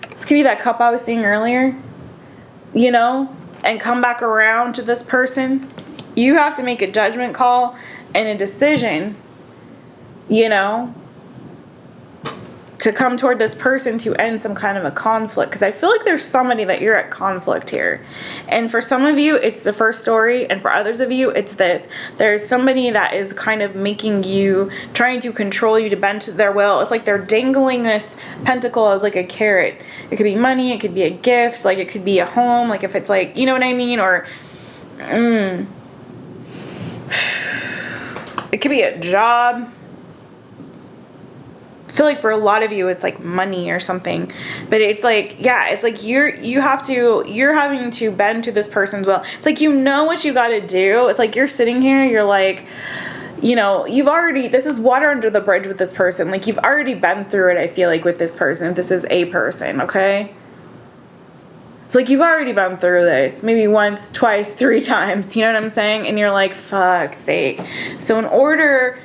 Speaker 2: This could be that cup I was seeing earlier, and come back around to this person. You have to make a judgment call and a decision, to come toward this person to end some kind of a conflict. Because I feel like there's somebody that you're at conflict here. And for some of you, it's the first story. And for others of you, it's this. There's somebody that is kind of making you, trying to control you to bend to their will. It's like they're dangling this pentacle as like a carrot. It could be money. It could be a gift. Like it could be a home. Like if it's like, you know what I mean? Or, It could be a job. I feel like for a lot of you it's like money or something, but it's like, yeah, it's like you're having to bend to this person's will. It's like, you know what you got to do. It's like you're sitting here, you're like, you know, this is water under the bridge with this person. Like, you've already been through it, I feel like, with this person, if this is a person, okay? It's like you've already been through this maybe once, twice, 3 times, you know what I'm saying? And you're like, fuck's sake. So in order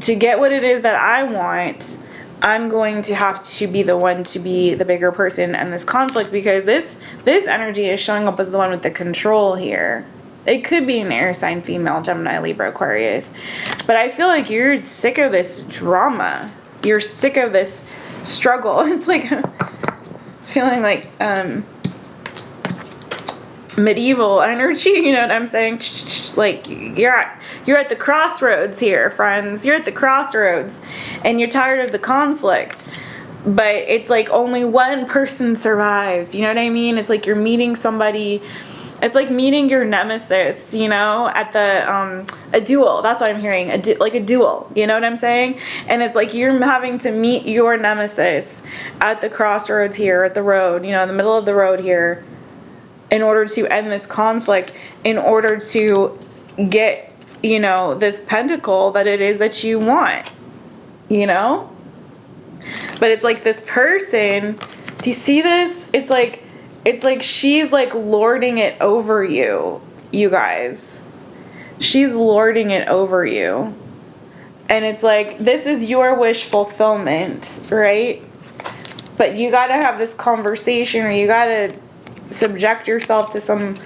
Speaker 2: to get what it is that I want, I'm going to have to be the one to be the bigger person in this conflict, because this energy is showing up as the one with the control here. It could be an air sign, female, Gemini, Libra, Aquarius. But I feel like you're sick of this drama. You're sick of this struggle. It's like feeling like medieval energy, you know what I'm saying? Like, you're at the crossroads here, friends. You're at the crossroads and you're tired of the conflict, but it's like only one person survives, you know what I mean? It's like you're meeting somebody. It's like meeting your nemesis, you know, at the a duel. That's what I'm hearing, like a duel, you know what I'm saying? And it's like you're having to meet your nemesis at the crossroads here, at the road, you know, in the middle of the road here, in order to end this conflict, in order to get, you know, this pentacle that it is that you want, you know? But it's like this person, do you see this? It's like she's like lording it over you, you guys. She's lording it over you. And it's like, this is your wish fulfillment, right? But you gotta have this conversation, or you gotta subject yourself to some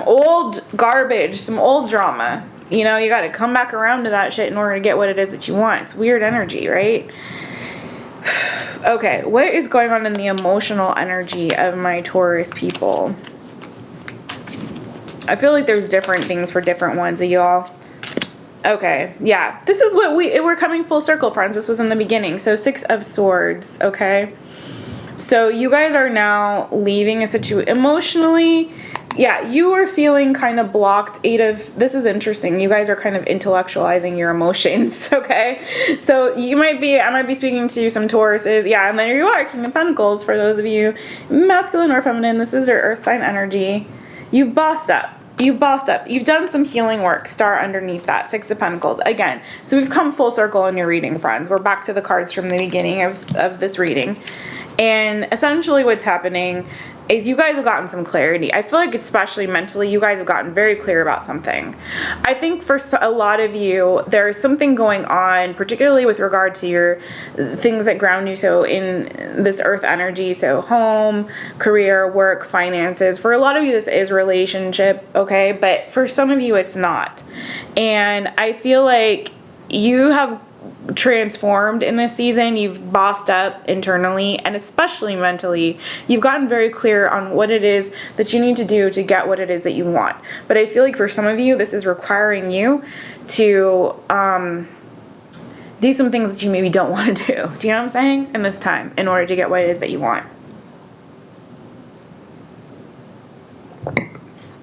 Speaker 2: old garbage, some old drama. You know, you got to come back around to that shit in order to get what it is that you want. It's weird energy, right? Okay, what is going on in the emotional energy of my Taurus people? I feel like there's different things for different ones of y'all. Okay, yeah, this is what we're coming full circle, friends. This was in the beginning. So 6 of Swords, okay? So you guys are now leaving a situation emotionally. Yeah, you were feeling kind of blocked. This is interesting. You guys are kind of intellectualizing your emotions, okay? So I might be speaking to some Tauruses. Yeah, and there you are, King of Pentacles. For those of you masculine or feminine, this is your earth sign energy. You've bossed up. You've done some healing work. Star underneath that. 6 of Pentacles. Again, so we've come full circle in your reading, friends. We're back to the cards from the beginning of this reading. And essentially what's happening is you guys have gotten some clarity. I feel like especially mentally, you guys have gotten very clear about something. I think for a lot of you, there's something going on, particularly with regard to your things that ground you. So in this earth energy, so home, career, work, finances. For a lot of you, this is relationship, okay? But for some of you, it's not. And I feel like you have transformed in this season. You've bossed up internally and especially mentally. You've gotten very clear on what it is that you need to do to get what it is that you want. But I feel like for some of you, this is requiring you to do some things that you maybe don't want to do. Do you know what I'm saying? In this time, in order to get what it is that you want.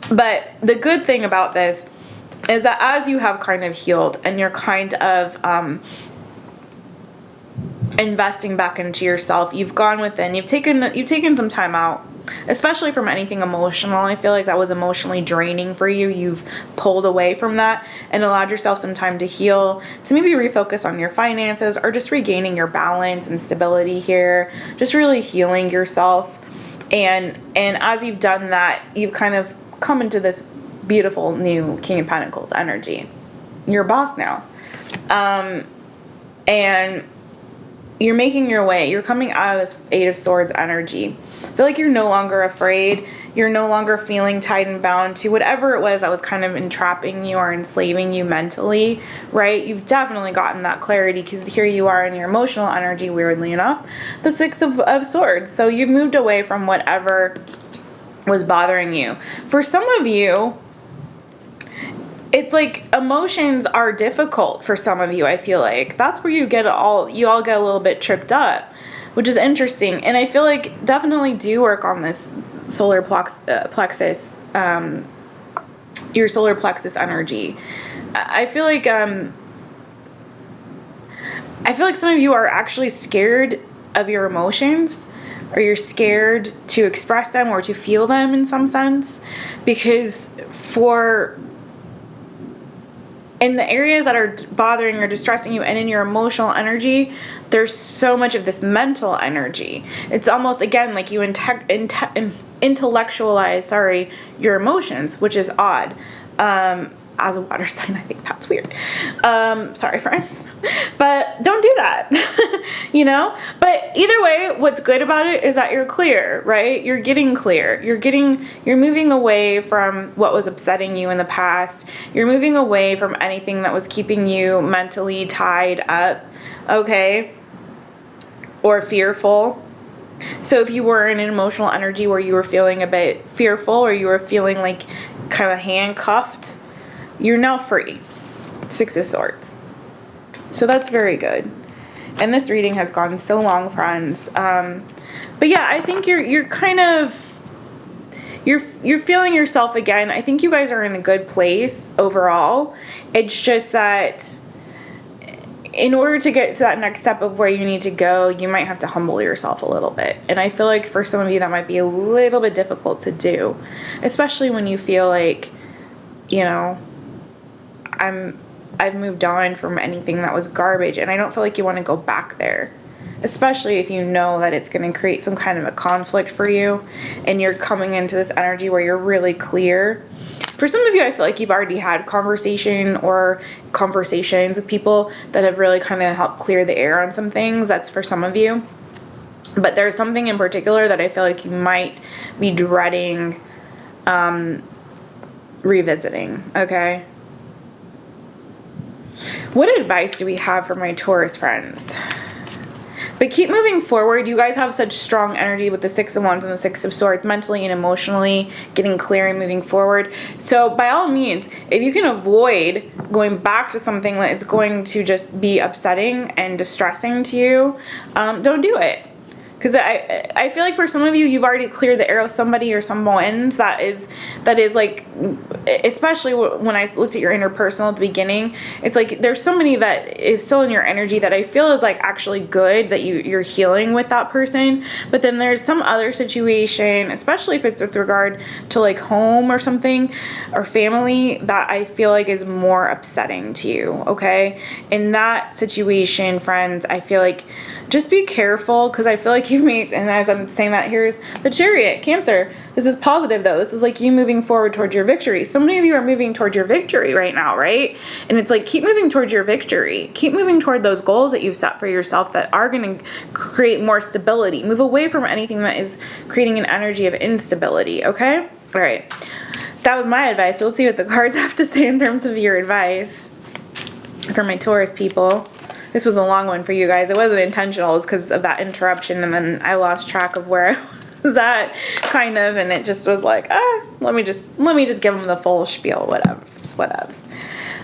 Speaker 2: But the good thing about this is that as you have kind of healed and you're kind of investing back into yourself, you've gone within, you've taken some time out, especially from anything emotional. I feel like that was emotionally draining for you. You've pulled away from that and allowed yourself some time to heal, to maybe refocus on your finances or just regaining your balance and stability here, just really healing yourself. And as you've done that, you've kind of come into this beautiful new King of Pentacles energy. You're a boss now. And you're making your way. You're coming out of this 8 of Swords energy. I feel like you're no longer afraid. You're no longer feeling tied and bound to whatever it was that was kind of entrapping you or enslaving you mentally, right? You've definitely gotten that clarity because here you are in your emotional energy, weirdly enough, the 6 of Swords. So you've moved away from whatever was bothering you. For some of you, it's like emotions are difficult for some of you. I feel like that's where you all get a little bit tripped up, which is interesting. And I feel like definitely do work on this solar plexus, your solar plexus energy. I feel like some of you are actually scared of your emotions, or you're scared to express them or to feel them in some sense, because in the areas that are bothering or distressing you and in your emotional energy, there's so much of this mental energy. It's almost, again, like you intellectualize, your emotions, which is odd. As a water sign, I think that's weird. Sorry, friends. But don't do that, But either way, what's good about it is that you're clear, right? You're getting clear. You're moving away from what was upsetting you in the past. You're moving away from anything that was keeping you mentally tied up, okay? Or fearful. So if you were in an emotional energy where you were feeling a bit fearful, or you were feeling like kind of handcuffed, you're now free. 6 of Swords. So that's very good. And this reading has gone so long, friends. But yeah, I think you're kind of, you're feeling yourself again. I think you guys are in a good place overall. It's just that in order to get to that next step of where you need to go, you might have to humble yourself a little bit. And I feel like for some of you that might be a little bit difficult to do, especially when you feel like, I've moved on from anything that was garbage, and I don't feel like you want to go back there, especially if you know that it's going to create some kind of a conflict for you, and you're coming into this energy where you're really clear. For some of you, I feel like you've already had conversations with people that have really kind of helped clear the air on some things. That's for some of you. But there's something in particular that I feel like you might be dreading revisiting, okay? What advice do we have for my Taurus friends? But keep moving forward. You guys have such strong energy with the 6 of Wands and the 6 of Swords, mentally and emotionally, getting clear and moving forward. So by all means, if you can avoid going back to something that is going to just be upsetting and distressing to you, don't do it. Because I feel like for some of you, you've already cleared the air with somebody or someone's that is like, especially when I looked at your interpersonal at the beginning, it's like there's somebody that is still in your energy that I feel is like actually good, that you're healing with that person. But then there's some other situation, especially if it's with regard to like home or something or family, that I feel like is more upsetting to you, okay? In that situation, friends, I feel like just be careful, because I feel like you've made, and as I'm saying that, here's the Chariot, Cancer. This is positive though. This is like you moving forward towards your victory. So many of you are moving towards your victory right now, right? And it's like, keep moving towards your victory. Keep moving toward those goals that you've set for yourself that are going to create more stability. Move away from anything that is creating an energy of instability, okay? All right. That was my advice. We'll see what the cards have to say in terms of your advice for my Taurus people. This was a long one for you guys. It wasn't intentional. It was because of that interruption, and then I lost track of where I was at, kind of, and it just was like, let me just give them the full spiel, whatevs.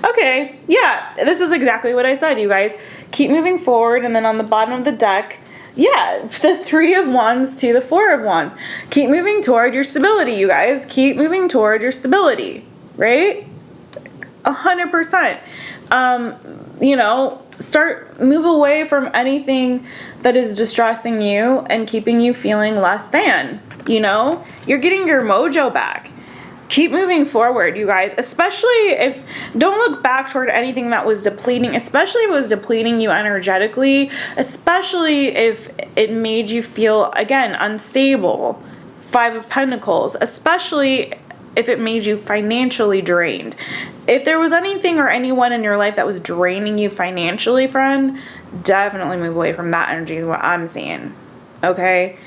Speaker 2: Okay, yeah, this is exactly what I said, you guys. Keep moving forward, and then on the bottom of the deck, yeah, the 3 of Wands to the 4 of Wands. Keep moving toward your stability, you guys. Keep moving toward your stability, right? 100%. Move away from anything that is distressing you and keeping you feeling less than, you're getting your mojo back. Keep moving forward, you guys, especially don't look back toward anything that was depleting, especially if it was depleting you energetically, especially if it made you feel, again, unstable. 5 of Pentacles, especially if it made you financially drained. If there was anything or anyone in your life that was draining you financially, friend, definitely move away from that energy is what I'm seeing. Okay?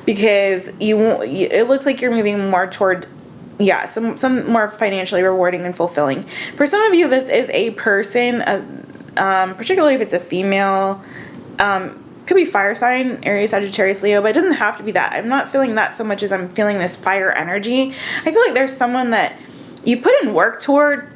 Speaker 2: Because it looks like you're moving more toward, some more financially rewarding and fulfilling. For some of you, this is a person, particularly if it's a female, could be fire sign, Aries, Sagittarius, Leo, but it doesn't have to be that. I'm not feeling that so much as I'm feeling this fire energy. I feel like there's someone that you put in work toward,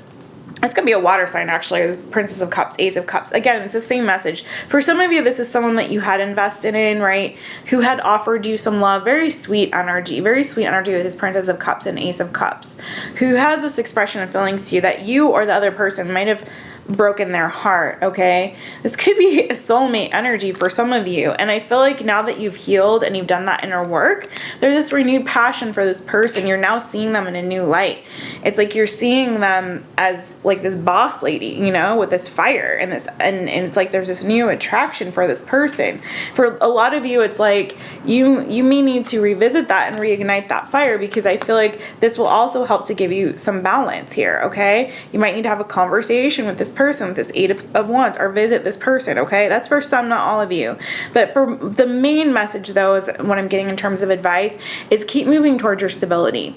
Speaker 2: It's going to be a water sign, actually. This Princess of Cups, Ace of Cups. Again, it's the same message. For some of you, this is someone that you had invested in, right? Who had offered you some love. Very sweet energy with this Princess of Cups and Ace of Cups. Who has this expression of feelings to you that you or the other person might have broken their heart, okay? This could be a soulmate energy for some of you. And I feel like now that you've healed and you've done that inner work, there's this renewed passion for this person. You're now seeing them in a new light. It's like you're seeing them as like this boss lady, you know, with this fire and this, and it's like there's this new attraction for this person. For a lot of you, it's like you may need to revisit that and reignite that fire, because I feel like this will also help to give you some balance here, okay? You might need to have a conversation with this person, with this Eight of Wands, or visit this person, okay? That's for some, not all of you. But for the main message, though, is what I'm getting in terms of advice is keep moving towards your stability,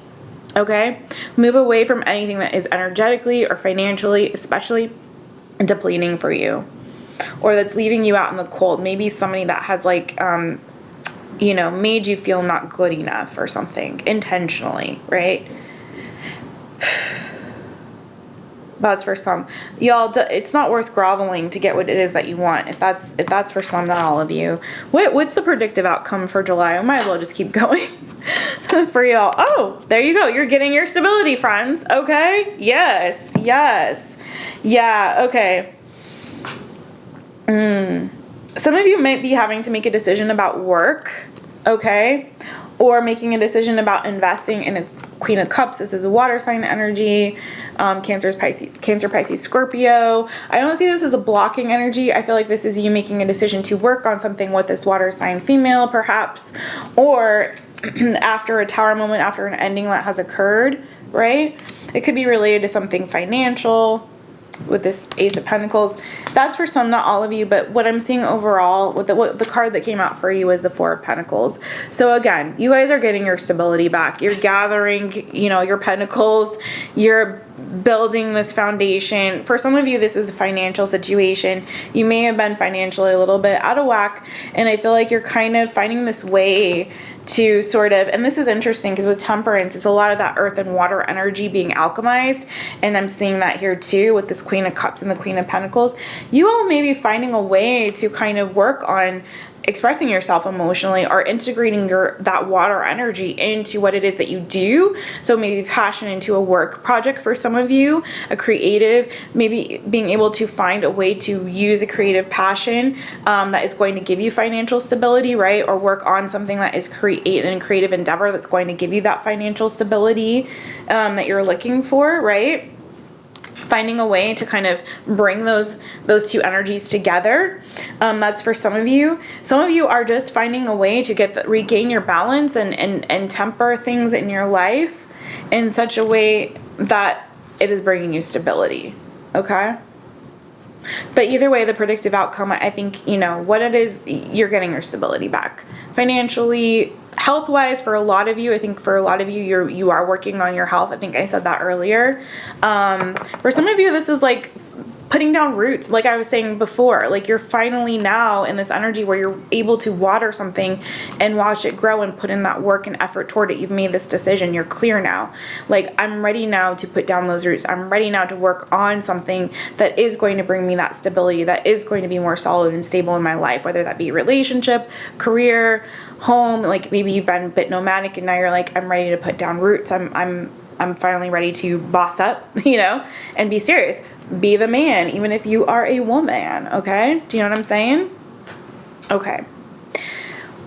Speaker 2: okay? Move away from anything that is energetically or financially, especially depleting for you, or that's leaving you out in the cold. Maybe somebody that has like, you know, made you feel not good enough or something intentionally, right? That's for some. Y'all, it's not worth groveling to get what it is that you want. If that's for some, not all of you. What's the predictive outcome for July? I might as well just keep going for y'all. Oh, there you go. You're getting your stability, friends. Okay. Yes. Yeah. Okay. Some of you might be having to make a decision about work. Okay. Or making a decision about investing in a Queen of Cups. This is a water sign energy. Cancer, Pisces, Scorpio. I don't see this as a blocking energy. I feel like this is you making a decision to work on something with this water sign female, perhaps, or after a tower moment, after an ending that has occurred, right? It could be related to something financial with this Ace of Pentacles. That's for some, not all of you, but what I'm seeing overall with the card that came out for you is the Four of Pentacles. So again, you guys are getting your stability back. You're gathering, you know, your pentacles. You're building this foundation. For some of you, this is a financial situation. You may have been financially a little bit out of whack, and I feel like you're kind of finding this way to sort of, and this is interesting because with Temperance, it's a lot of that earth and water energy being alchemized, and I'm seeing that here too with this Queen of Cups and the Queen of Pentacles. You all may be finding a way to kind of work on expressing yourself emotionally, or integrating that water energy into what it is that you do. So maybe passion into a work project for some of you, a creative, maybe being able to find a way to use a creative passion that is going to give you financial stability, right? Or work on something that is creative endeavor that's going to give you that financial stability that you're looking for, right? Finding a way to kind of bring those two energies together. That's for some of you. Some of you are just finding a way to regain your balance and temper things in your life in such a way that it is bringing you stability. Okay? But either way, the predictive outcome, I think, you know, what it is, you're getting your stability back. Financially, health-wise, for a lot of you, I think for a lot of you, you are working on your health. I think I said that earlier. For some of you, this is like putting down roots, like I was saying before. Like you're finally now in this energy where you're able to water something and watch it grow and put in that work and effort toward it. You've made this decision. You're clear now. Like, I'm ready now to put down those roots. I'm ready now to work on something that is going to bring me that stability, that is going to be more solid and stable in my life, whether that be relationship, career, home. Like maybe you've been a bit nomadic and now you're like, I'm ready to put down roots. I'm finally ready to boss up, you know, and be serious. Be the man, even if you are a woman, okay? Do you know what I'm saying? Okay.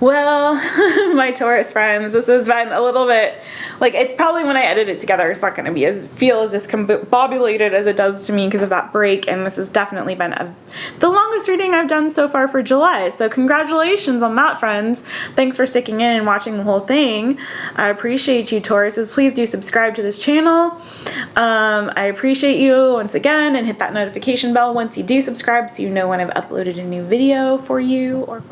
Speaker 2: Well, my Taurus friends, this has been a little bit, like, it's probably when I edit it together, it's not going to be feel as discombobulated as it does to me because of that break, and this has definitely been the longest reading I've done so far for July, so congratulations on that, friends. Thanks for sticking in and watching the whole thing. I appreciate you, Tauruses. Please do subscribe to this channel. I appreciate you once again, and hit that notification bell once you do subscribe so you know when I've uploaded a new video for you.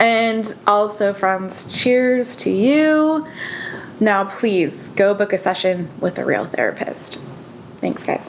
Speaker 2: And also, friends, cheers to you. Now, please go book a session with a real therapist. Thanks, guys.